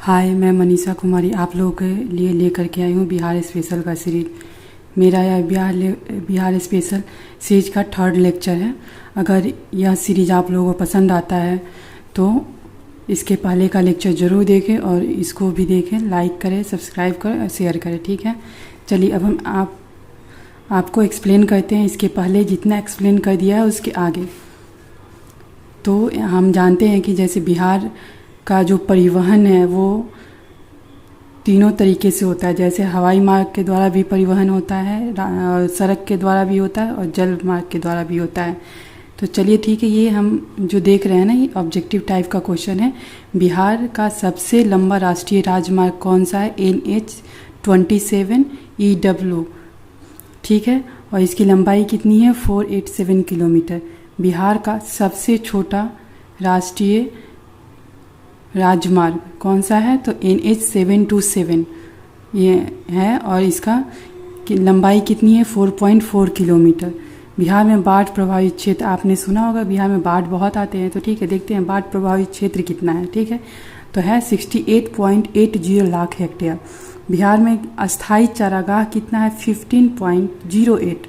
हाय, मैं मनीषा कुमारी आप लोगों के लिए लेकर के आई हूँ बिहार स्पेशल का सीरीज। मेरा यह बिहार स्पेशल सीरीज का 3rd लेक्चर है। अगर यह सीरीज आप लोगों को पसंद आता है तो इसके पहले का लेक्चर ज़रूर देखें और इसको भी देखें, लाइक करें, सब्सक्राइब करें और शेयर करें। ठीक है, चलिए अब हम आपको एक्सप्लेन करते हैं। इसके पहले जितना एक्सप्लेन कर दिया है उसके आगे। तो हम जानते हैं कि जैसे बिहार का जो परिवहन है वो तीनों तरीके से होता है। जैसे हवाई मार्ग के द्वारा भी परिवहन होता है, सड़क के द्वारा भी होता है और जल मार्ग के द्वारा भी होता है। तो चलिए ठीक है, ये हम जो देख रहे हैं ना, ये ऑब्जेक्टिव टाइप का क्वेश्चन है। बिहार का सबसे लंबा राष्ट्रीय राजमार्ग कौन सा है? NH-27 EW। ठीक है, और इसकी लंबाई कितनी है? 487 किलोमीटर। बिहार का सबसे छोटा राष्ट्रीय राजमार्ग कौन सा है? तो NH-727 ये है और इसका लंबाई कितनी है? 4.4 किलोमीटर। बिहार में बाढ़ प्रभावित क्षेत्र आपने सुना होगा, बिहार में बाढ़ बहुत आते हैं। तो ठीक है, देखते हैं बाढ़ प्रभावित क्षेत्र कितना है। ठीक है, तो है 68.80 लाख हेक्टेयर। बिहार में अस्थायी चारागाह कितना है? 15.08।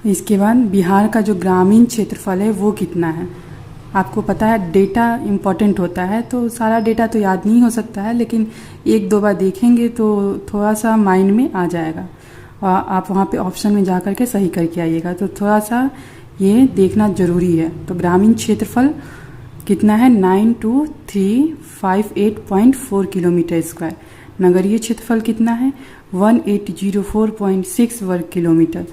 इसके बाद बिहार का जो ग्रामीण क्षेत्रफल है वो कितना है? आपको पता है डेटा इम्पॉर्टेंट होता है, तो सारा डेटा तो याद नहीं हो सकता है, लेकिन 1-2 बार देखेंगे तो थोड़ा सा माइंड में आ जाएगा और आप वहाँ पे ऑप्शन में जा कर के सही करके आइएगा। तो थोड़ा सा ये देखना ज़रूरी है। तो ग्रामीण क्षेत्रफल कितना है? 92358.4 किलोमीटर स्क्वायर। नगरीय क्षेत्रफल कितना है? 1804.6 वर्ग किलोमीटर।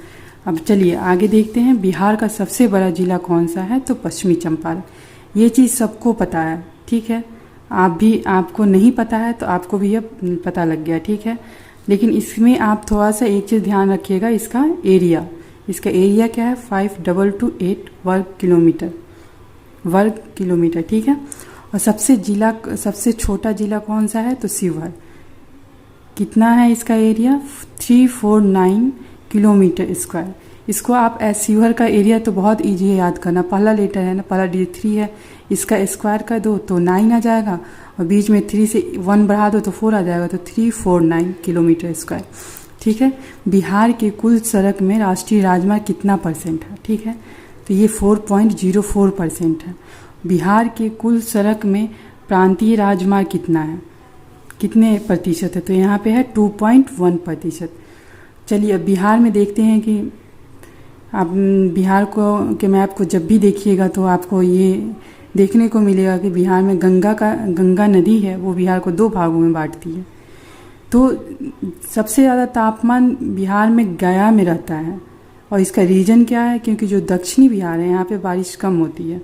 अब चलिए आगे देखते हैं, बिहार का सबसे बड़ा ज़िला कौन सा है? तो पश्चिमी चंपारण। ये चीज़ सबको पता है। ठीक है, आपको नहीं पता है तो आपको भी अब पता लग गया। ठीक है, लेकिन इसमें आप थोड़ा सा एक चीज़ ध्यान रखिएगा, इसका एरिया क्या है? 5228 वर्ग किलोमीटर। ठीक है, और सबसे छोटा ज़िला कौन सा है? तो शिवहर। कितना है इसका एरिया? 349 kilometre square. इसको आप शिवहर का एरिया तो बहुत इजी है याद करना, पहला लेटर है ना, पहला डिजिट 3 है, इसका स्क्वायर कर दो तो 9 आ जाएगा और बीच में 3 से 1 बढ़ा दो तो 4 आ जाएगा, तो 349 किलोमीटर स्क्वायर। ठीक है, बिहार के कुल सड़क में राष्ट्रीय राजमार्ग कितना परसेंट है? ठीक है, तो ये 4.04% है। बिहार के कुल सड़क में प्रांतीय राजमार्ग कितना है? कितने प्रतिशत है? तो यहाँ पे है 2.1%। चलिए अब बिहार में देखते हैं कि आप बिहार के मैप को जब भी देखिएगा तो आपको ये देखने को मिलेगा कि बिहार में गंगा नदी है, वो बिहार को 2 भागों में बांटती है। तो सबसे ज़्यादा तापमान बिहार में गया में रहता है और इसका रीज़न क्या है? क्योंकि जो दक्षिणी बिहार है यहाँ पे बारिश कम होती है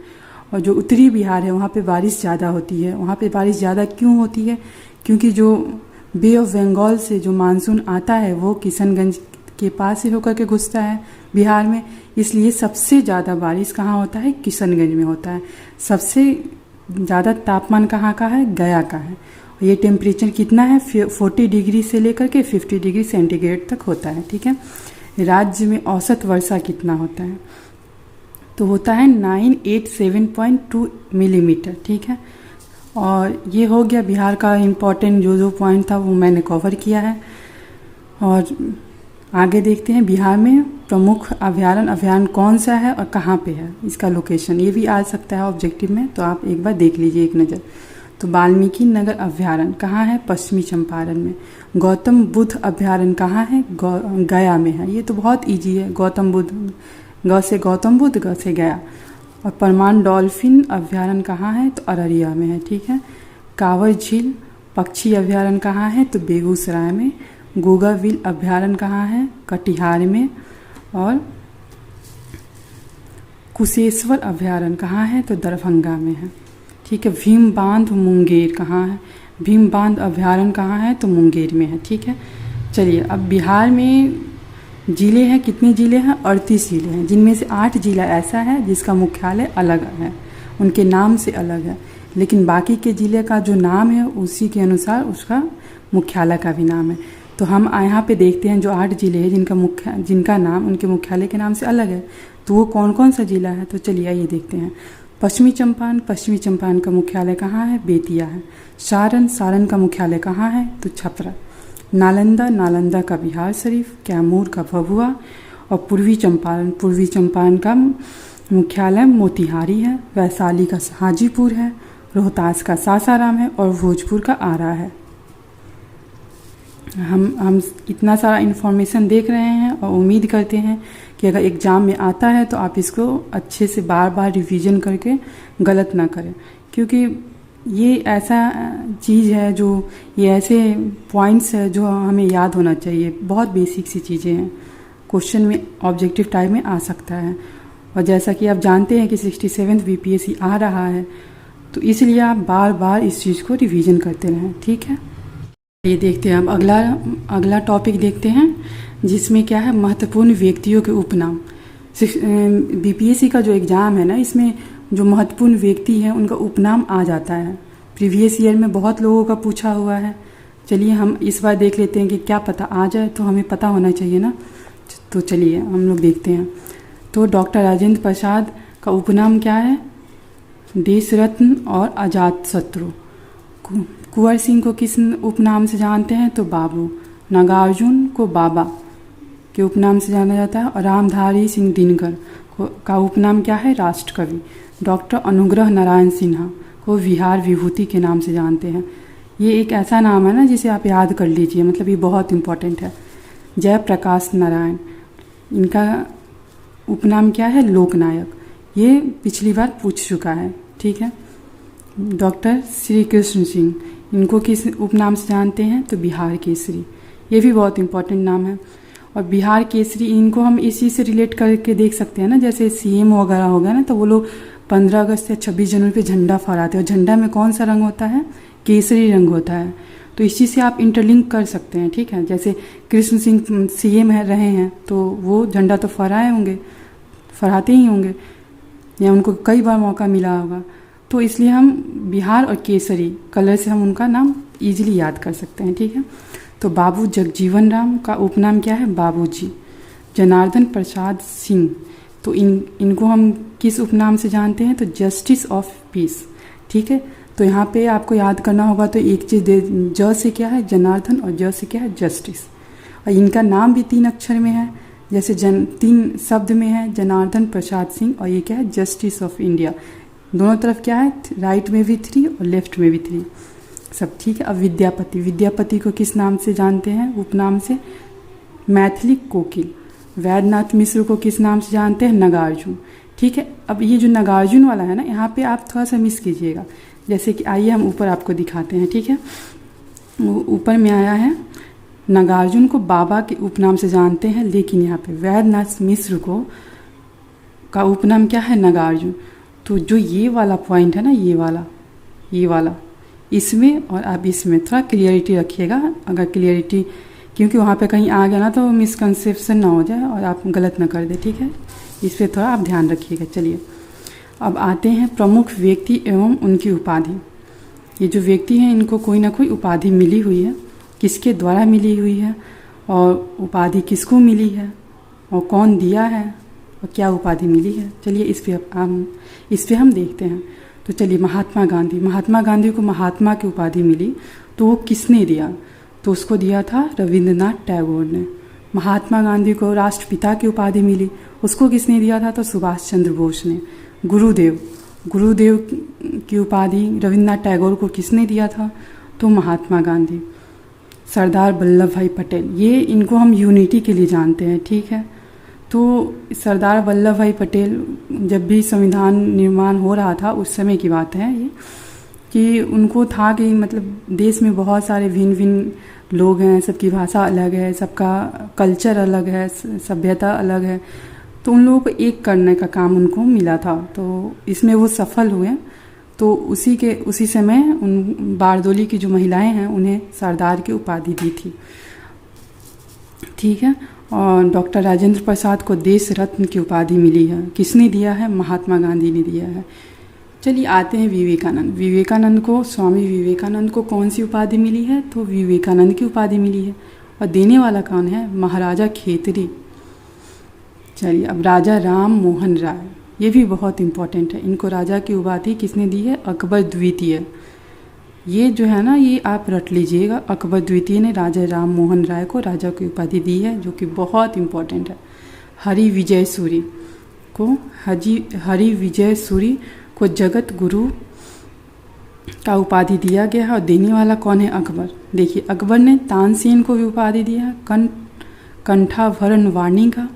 और जो उत्तरी बिहार है वहाँ पे बारिश ज़्यादा होती है। वहाँ पे बारिश ज़्यादा क्यों होती है? क्योंकि जो बे ऑफ बंगाल से जो मानसून आता है वो किशनगंज के पास से होकर के घुसता है बिहार में, इसलिए सबसे ज़्यादा बारिश कहाँ होता है? किशनगंज में होता है। सबसे ज़्यादा तापमान कहाँ का है? गया का है। ये टेम्परेचर कितना है? 40 डिग्री से लेकर के 50 डिग्री सेंटीग्रेड तक होता है। ठीक है, राज्य में औसत वर्षा कितना होता है? तो होता है 987.2 मिलीमीटर। ठीक है, और ये हो गया बिहार का इम्पोर्टेंट जो पॉइंट था वो मैंने कवर किया है। और आगे देखते हैं, बिहार में प्रमुख अभयारण्य कौन सा है और कहाँ पे है? इसका लोकेशन ये भी आ सकता है ऑब्जेक्टिव में, तो आप एक बार देख लीजिए एक नज़र। तो वाल्मीकि नगर अभयारण्य कहाँ है? पश्चिमी चंपारण में। गौतम बुद्ध अभयारण्य कहाँ है? गया में है। ये तो बहुत ईजी है, गौतम बुद्ध, ग से गौतम बुद्ध, ग से गया। और परमान डॉल्फिन अभयारण्य कहाँ है? तो अररिया में है। ठीक है, कांवर झील पक्षी अभयारण्य कहाँ है? तो बेगूसराय में। गोगाविल अभयारण्य कहाँ है? कटिहार में। और कुशेश्वर अभयारण्य कहाँ है? तो दरभंगा में है। ठीक है, भीम बांध मुंगेर कहाँ है? भीम बांध अभयारण्य कहाँ है? तो मुंगेर में है। ठीक है, चलिए अब बिहार में जिले हैं, कितने जिले हैं? 38 जिले हैं, जिनमें से 8 जिला ऐसा है जिसका मुख्यालय अलग है, उनके नाम से अलग है, लेकिन बाकी के जिले का जो नाम है उसी के अनुसार उसका मुख्यालय का भी नाम है। तो हम यहाँ पे देखते हैं जो 8 जिले हैं जिनका नाम उनके मुख्यालय के नाम से अलग है, तो वो कौन कौन सा जिला है? तो चलिए ये देखते हैं। पश्चिमी चंपारण का मुख्यालय कहाँ है? बेतिया है। सारण का मुख्यालय कहाँ है? तो छपरा। नालंदा का बिहार शरीफ। कैमूर का भभुआ। और पूर्वी चंपारण का मुख्यालय मोतिहारी है। वैशाली का हाजीपुर है। रोहतास का सासाराम है। और भोजपुर का आरा है। हम इतना सारा इन्फॉर्मेशन देख रहे हैं और उम्मीद करते हैं कि अगर एग्ज़ाम में आता है तो आप इसको अच्छे से बार बार रिवीजन करके गलत ना करें, क्योंकि ये ऐसा चीज़ है जो ये ऐसे पॉइंट्स है जो हमें याद होना चाहिए। बहुत बेसिक सी चीज़ें हैं, क्वेश्चन में ऑब्जेक्टिव टाइप में आ सकता है। और जैसा कि आप जानते हैं कि 67th BPSC आ रहा है, तो इसलिए आप बार बार इस चीज़ को रिवीजन करते रहें। ठीक है, ये देखते हैं अब अगला टॉपिक देखते हैं, जिसमें क्या है, महत्वपूर्ण व्यक्तियों के उपनाम। BPSC का जो एग्ज़ाम है ना, इसमें जो महत्वपूर्ण व्यक्ति हैं उनका उपनाम आ जाता है। प्रीवियस ईयर में बहुत लोगों का पूछा हुआ है। चलिए हम इस बार देख लेते हैं कि क्या पता आ जाए, तो हमें पता होना चाहिए ना। तो चलिए हम लोग देखते हैं। तो डॉक्टर राजेंद्र प्रसाद का उपनाम क्या है? देश रत्न और अजात शत्रु। कुंवर सिंह को किस उपनाम से जानते हैं? तो बाबू। नागार्जुन को बाबा के उपनाम से जाना जाता है। और रामधारी सिंह दिनकर का उपनाम क्या है? राष्ट्र कवि। डॉक्टर अनुग्रह नारायण सिन्हा को विहार विभूति के नाम से जानते हैं। ये एक ऐसा नाम है ना जिसे आप याद कर लीजिए, मतलब ये बहुत इम्पोर्टेंट है। जयप्रकाश नारायण, इनका उपनाम क्या है? लोकनायक। ये पिछली बार पूछ चुका है। ठीक है। डॉक्टर श्री कृष्ण सिंह, इनको किस उपनाम से जानते हैं? तो बिहार केसरी। ये भी बहुत इम्पोर्टेंट नाम है। और बिहार केसरी, इनको हम इस चीज़ से रिलेट करके देख सकते हैं ना, जैसे CM वगैरह हो गया ना, तो वो लोग 15 अगस्त या 26 जनवरी पे झंडा फहराते हैं। और झंडा में कौन सा रंग होता है? केसरी रंग होता है। तो इस चीज़ से आप इंटरलिंक कर सकते हैं। ठीक है, जैसे कृष्ण सिंह CM रहे हैं तो वो झंडा तो फहराए होंगे, फहराते ही होंगे, या उनको कई बार मौका मिला होगा। तो इसलिए हम बिहार और केसरी कलर से हम उनका नाम इजीली याद कर सकते हैं। ठीक है। तो बाबू जगजीवन राम का उपनाम क्या है? बाबूजी। जनार्दन प्रसाद सिंह, तो इनको हम किस उपनाम से जानते हैं? तो जस्टिस ऑफ पीस। ठीक है। तो यहाँ पे आपको याद करना होगा, तो एक चीज़ ज से क्या है? जनार्दन, और ज से क्या है? जस्टिस। और इनका नाम भी 3 अक्षर में है, जैसे 3 शब्द में है, जनार्दन प्रसाद सिंह। और ये क्या है? Justice of India. दोनों तरफ क्या है? राइट में भी 3 और लेफ्ट में भी 3 सब। ठीक है। अब विद्यापति को किस नाम से जानते हैं? उपनाम से मैथिली कोकिल। वैद्यनाथ मिश्र को किस नाम से जानते हैं? नागार्जुन। ठीक है। अब ये जो नागार्जुन वाला है ना, यहाँ पे आप थोड़ा सा मिस कीजिएगा। जैसे कि आइए हम ऊपर आपको दिखाते हैं। ठीक है, ऊपर में आया है नागार्जुन को बाबा के उपनाम से जानते हैं, लेकिन यहाँ पे वैद्यनाथ मिश्र को का उपनाम क्या है? नागार्जुन। तो जो ये वाला पॉइंट है ना, ये वाला इसमें और अब इसमें थोड़ा क्लियरिटी रखिएगा। अगर क्लियरिटी, क्योंकि वहाँ पे कहीं आ गया ना तो मिसकंसेप्शन ना हो जाए और आप गलत ना कर दे। ठीक है, इस पर थोड़ा आप ध्यान रखिएगा। चलिए अब आते हैं प्रमुख व्यक्ति एवं उनकी उपाधि। ये जो व्यक्ति हैं इनको कोई ना कोई उपाधि मिली हुई है, किसके द्वारा मिली हुई है और उपाधि किसको मिली है और कौन दिया है और क्या उपाधि मिली है। चलिए इस पे हम देखते हैं। तो चलिए महात्मा गांधी को महात्मा की उपाधि मिली, तो वो किसने दिया? तो उसको दिया था रविंद्रनाथ टैगोर ने। महात्मा गांधी को राष्ट्रपिता की उपाधि मिली, उसको किसने दिया था? तो सुभाष चंद्र बोस ने। गुरुदेव की उपाधि रविंद्रनाथ टैगोर को किसने दिया था? तो महात्मा गांधी। सरदार वल्लभ भाई पटेल, ये इनको हम यूनिटी के लिए जानते हैं। ठीक है, तो सरदार वल्लभ भाई पटेल जब भी संविधान निर्माण हो रहा था उस समय की बात है ये, कि उनको था कि मतलब देश में बहुत सारे भिन्न भिन्न लोग हैं, सबकी भाषा अलग है, सबका कल्चर अलग है, सभ्यता अलग है, तो उन लोगों को एक करने का काम उनको मिला था। तो इसमें वो सफल हुए। तो उसी समय उन बारदोली की जो महिलाएं हैं उन्हें सरदार की उपाधि दी थी। ठीक है, और डॉक्टर राजेंद्र प्रसाद को देश रत्न की उपाधि मिली है। किसने दिया है? महात्मा गांधी ने दिया है। चलिए आते हैं स्वामी विवेकानंद को कौन सी उपाधि मिली है? तो विवेकानंद की उपाधि मिली है। और देने वाला कौन है? महाराजा खेतरी। चलिए अब राजा राम मोहन राय, ये भी बहुत इम्पोर्टेंट है। इनको राजा की उपाधि किसने दी है? अकबर द्वितीय। ये जो है ना, ये आप रट लीजिएगा, अकबर द्वितीय ने राजा राम मोहन राय को राजा की उपाधि दी है, जो कि बहुत इम्पोर्टेंट है। हरि विजय सूरी को जगत गुरु का उपाधि दिया गया है। और देने वाला कौन है? अकबर। देखिए, अकबर ने तानसेन को भी उपाधि दिया है, कंठाभरण वाणी का,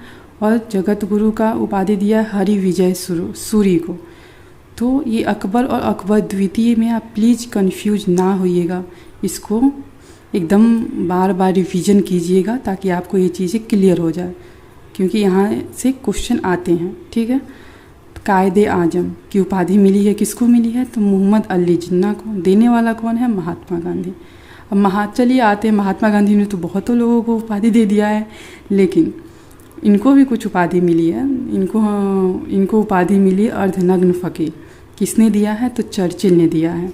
और जगत गुरु का उपाधि दिया है हरि विजय सूरी को। तो ये अकबर और अकबर द्वितीय में आप प्लीज़ कंफ्यूज ना होइएगा, इसको एकदम बार बार रिवीजन कीजिएगा ताकि आपको ये चीज़ें क्लियर हो जाए, क्योंकि यहाँ से क्वेश्चन आते हैं। ठीक है। कायदे आजम की उपाधि मिली है, किसको मिली है? तो मोहम्मद अली जिन्ना को। देने वाला कौन है? महात्मा गांधी। अब चलिए आते हैं, महात्मा गांधी ने तो बहुतों लोगों को उपाधि दे दिया है, लेकिन इनको भी कुछ उपाधि मिली है। इनको उपाधि मिली अर्धनग्न फ़कीर। किसने दिया है? तो चर्चिल ने दिया है।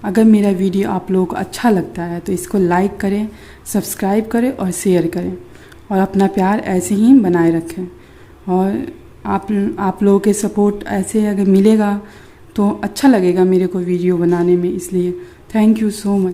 अगर मेरा वीडियो आप लोगों को अच्छा लगता है तो इसको लाइक करें, सब्सक्राइब करें और शेयर करें, और अपना प्यार ऐसे ही बनाए रखें। और आप लोगों के सपोर्ट ऐसे अगर मिलेगा तो अच्छा लगेगा मेरे को वीडियो बनाने में, इसलिए थैंक यू सो मच।